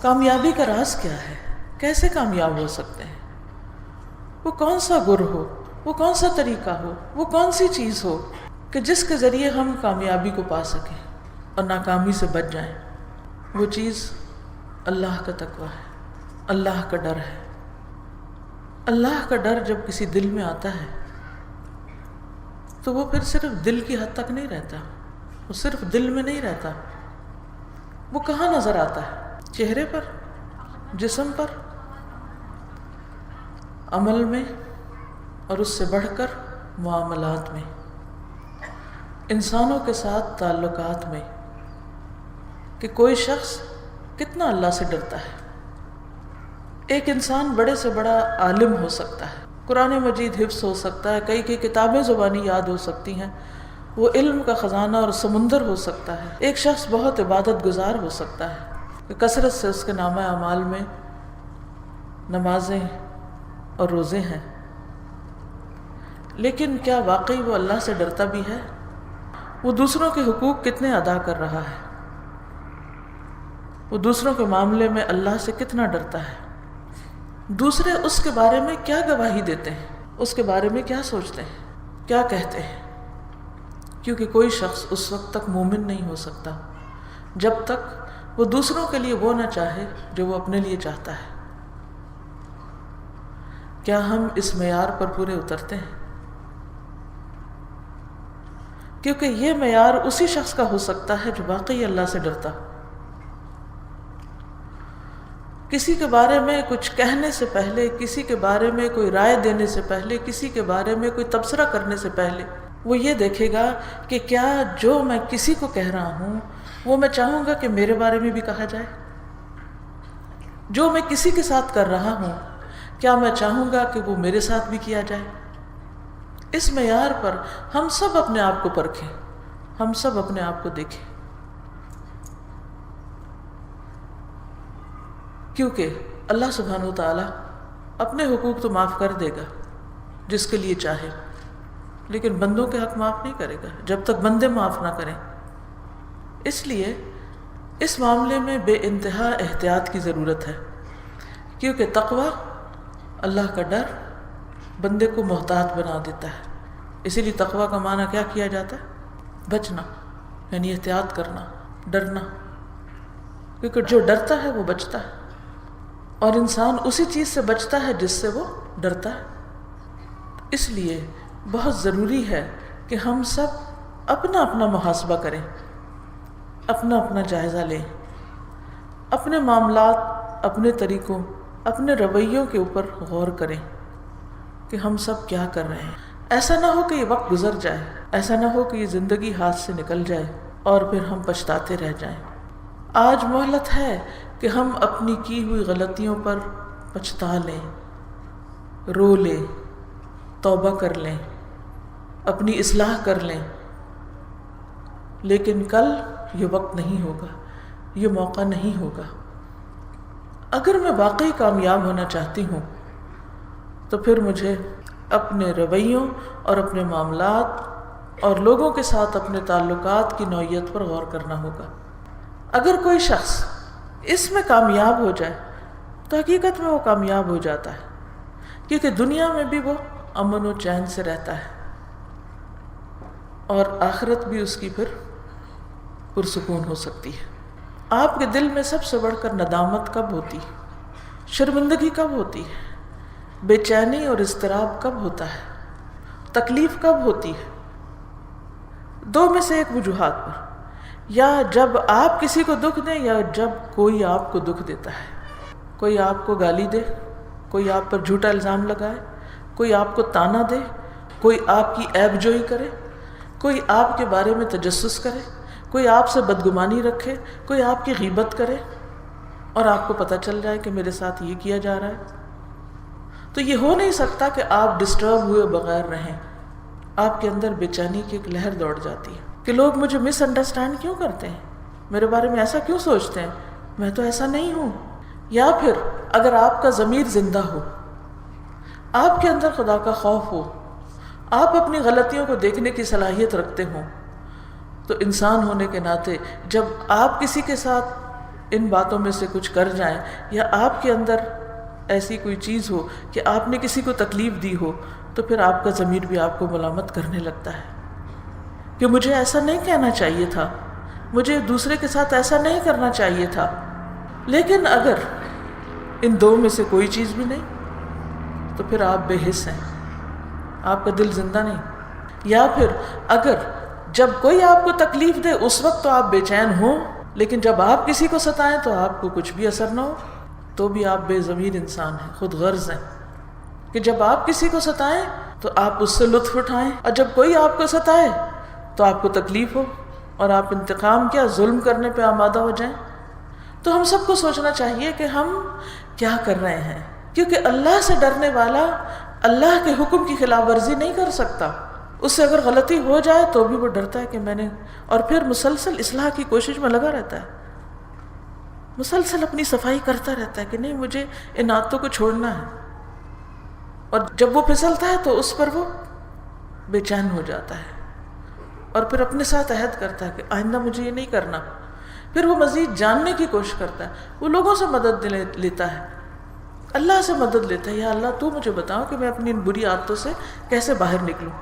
کامیابی کا راز کیا ہے؟ کیسے کامیاب ہو سکتے ہیں؟ وہ کون سا گر ہو، وہ کون سا طریقہ ہو، وہ کون سی چیز ہو کہ جس کے ذریعے ہم کامیابی کو پا سکیں اور ناکامی سے بچ جائیں؟ وہ چیز اللہ کا تقویٰ ہے، اللہ کا ڈر ہے۔ اللہ کا ڈر جب کسی دل میں آتا ہے تو وہ پھر صرف دل کی حد تک نہیں رہتا، وہ صرف دل میں نہیں رہتا، وہ کہاں نظر آتا ہے؟ چہرے پر، جسم پر، عمل میں، اور اس سے بڑھ کر معاملات میں، انسانوں کے ساتھ تعلقات میں، کہ کوئی شخص کتنا اللہ سے ڈرتا ہے۔ ایک انسان بڑے سے بڑا عالم ہو سکتا ہے، قرآن مجید حفظ ہو سکتا ہے، کئی کتابیں زبانی یاد ہو سکتی ہیں، وہ علم کا خزانہ اور سمندر ہو سکتا ہے۔ ایک شخص بہت عبادت گزار ہو سکتا ہے کہ کثرت سے اس کے نامہ اعمال میں نمازیں اور روزے ہیں، لیکن کیا واقعی وہ اللہ سے ڈرتا بھی ہے؟ وہ دوسروں کے حقوق کتنے ادا کر رہا ہے؟ وہ دوسروں کے معاملے میں اللہ سے کتنا ڈرتا ہے؟ دوسرے اس کے بارے میں کیا گواہی دیتے ہیں؟ اس کے بارے میں کیا سوچتے ہیں؟ کیا کہتے ہیں؟ کیونکہ کوئی شخص اس وقت تک مومن نہیں ہو سکتا جب تک وہ دوسروں کے لیے وہ نہ چاہے جو وہ اپنے لیے چاہتا ہے۔ کیا ہم اس معیار پر پورے اترتے ہیں؟ کیونکہ یہ معیار اسی شخص کا ہو سکتا ہے جو واقعی اللہ سے ڈرتا۔ کسی کے بارے میں کچھ کہنے سے پہلے، کسی کے بارے میں کوئی رائے دینے سے پہلے، کسی کے بارے میں کوئی تبصرہ کرنے سے پہلے وہ یہ دیکھے گا کہ کیا جو میں کسی کو کہہ رہا ہوں وہ میں چاہوں گا کہ میرے بارے میں بھی کہا جائے؟ جو میں کسی کے ساتھ کر رہا ہوں کیا میں چاہوں گا کہ وہ میرے ساتھ بھی کیا جائے؟ اس معیار پر ہم سب اپنے آپ کو پرکھیں، ہم سب اپنے آپ کو دیکھیں، کیونکہ اللہ سبحانہ و تعالیٰ اپنے حقوق تو معاف کر دے گا جس کے لیے چاہے، لیکن بندوں کے حق معاف نہیں کرے گا جب تک بندے معاف نہ کریں۔ اس لیے اس معاملے میں بے انتہا احتیاط کی ضرورت ہے، کیونکہ تقویٰ، اللہ کا ڈر، بندے کو محتاط بنا دیتا ہے۔ اسی لیے تقویٰ کا معنی کیا کیا جاتا ہے؟ بچنا، یعنی احتیاط کرنا، ڈرنا، کیونکہ جو ڈرتا ہے وہ بچتا ہے، اور انسان اسی چیز سے بچتا ہے جس سے وہ ڈرتا ہے۔ اس لیے بہت ضروری ہے کہ ہم سب اپنا اپنا محاسبہ کریں، اپنا اپنا جائزہ لیں، اپنے معاملات، اپنے طریقوں، اپنے رویوں کے اوپر غور کریں کہ ہم سب کیا کر رہے ہیں۔ ایسا نہ ہو کہ یہ وقت گزر جائے، ایسا نہ ہو کہ یہ زندگی ہاتھ سے نکل جائے اور پھر ہم پچھتاتے رہ جائیں۔ آج مہلت ہے کہ ہم اپنی کی ہوئی غلطیوں پر پچھتا لیں، رو لیں، توبہ کر لیں، اپنی اصلاح کر لیں، لیکن کل یہ وقت نہیں ہوگا، یہ موقع نہیں ہوگا۔ اگر میں واقعی کامیاب ہونا چاہتی ہوں تو پھر مجھے اپنے رویوں اور اپنے معاملات اور لوگوں کے ساتھ اپنے تعلقات کی نوعیت پر غور کرنا ہوگا۔ اگر کوئی شخص اس میں کامیاب ہو جائے تو حقیقت میں وہ کامیاب ہو جاتا ہے، کیونکہ دنیا میں بھی وہ امن و چین سے رہتا ہے اور آخرت بھی اس کی پھر پرسکون ہو سکتی ہے۔ آپ کے دل میں سب سے بڑھ کر ندامت کب ہوتی ہے؟ شرمندگی کب ہوتی ہے؟ بے چینی اور اضطراب کب ہوتا ہے؟ تکلیف کب ہوتی ہے؟ دو میں سے ایک وجوہات پر، یا جب آپ کسی کو دکھ دیں یا جب کوئی آپ کو دکھ دیتا ہے۔ کوئی آپ کو گالی دے، کوئی آپ پر جھوٹا الزام لگائے، کوئی آپ کو طعنہ دے، کوئی آپ کی عیب جوئی کرے، کوئی آپ کے بارے میں تجسس کرے، کوئی آپ سے بدگمانی رکھے، کوئی آپ کی غیبت کرے اور آپ کو پتہ چل جائے کہ میرے ساتھ یہ کیا جا رہا ہے، تو یہ ہو نہیں سکتا کہ آپ ڈسٹرب ہوئے بغیر رہیں۔ آپ کے اندر بے چینی کی ایک لہر دوڑ جاتی ہے کہ لوگ مجھے مس انڈرسٹینڈ کیوں کرتے ہیں، میرے بارے میں ایسا کیوں سوچتے ہیں، میں تو ایسا نہیں ہوں۔ یا پھر اگر آپ کا ضمیر زندہ ہو، آپ کے اندر خدا کا خوف ہو، آپ اپنی غلطیوں کو دیکھنے کی صلاحیت رکھتے ہوں، تو انسان ہونے کے ناطے جب آپ کسی کے ساتھ ان باتوں میں سے کچھ کر جائیں، یا آپ کے اندر ایسی کوئی چیز ہو کہ آپ نے کسی کو تکلیف دی ہو، تو پھر آپ کا ضمیر بھی آپ کو ملامت کرنے لگتا ہے کہ مجھے ایسا نہیں کہنا چاہیے تھا، مجھے دوسرے کے ساتھ ایسا نہیں کرنا چاہیے تھا۔ لیکن اگر ان دو میں سے کوئی چیز بھی نہیں تو پھر آپ بے حس ہیں، آپ کا دل زندہ نہیں۔ یا پھر اگر جب کوئی آپ کو تکلیف دے اس وقت تو آپ بے چین ہوں، لیکن جب آپ کسی کو ستائیں تو آپ کو کچھ بھی اثر نہ ہو، تو بھی آپ بے ضمیر انسان ہیں، خود غرض ہیں کہ جب آپ کسی کو ستائیں تو آپ اس سے لطف اٹھائیں، اور جب کوئی آپ کو ستائے تو آپ کو تکلیف ہو اور آپ انتقام کیا ظلم کرنے پہ آمادہ ہو جائیں۔ تو ہم سب کو سوچنا چاہیے کہ ہم کیا کر رہے ہیں، کیونکہ اللہ سے ڈرنے والا اللہ کے حکم کی خلاف ورزی نہیں کر سکتا۔ اس سے اگر غلطی ہو جائے تو بھی وہ ڈرتا ہے کہ میں نے، اور پھر مسلسل اصلاح کی کوشش میں لگا رہتا ہے، مسلسل اپنی صفائی کرتا رہتا ہے کہ نہیں مجھے ان عادتوں کو چھوڑنا ہے، اور جب وہ پھسلتا ہے تو اس پر وہ بے چین ہو جاتا ہے، اور پھر اپنے ساتھ عہد کرتا ہے کہ آئندہ مجھے یہ نہیں کرنا۔ پھر وہ مزید جاننے کی کوشش کرتا ہے، وہ لوگوں سے مدد لیتا ہے، اللہ سے مدد لیتا ہے، یا اللہ تو مجھے بتاؤ کہ میں اپنی ان بری عادتوں سے کیسے باہر نکلوں۔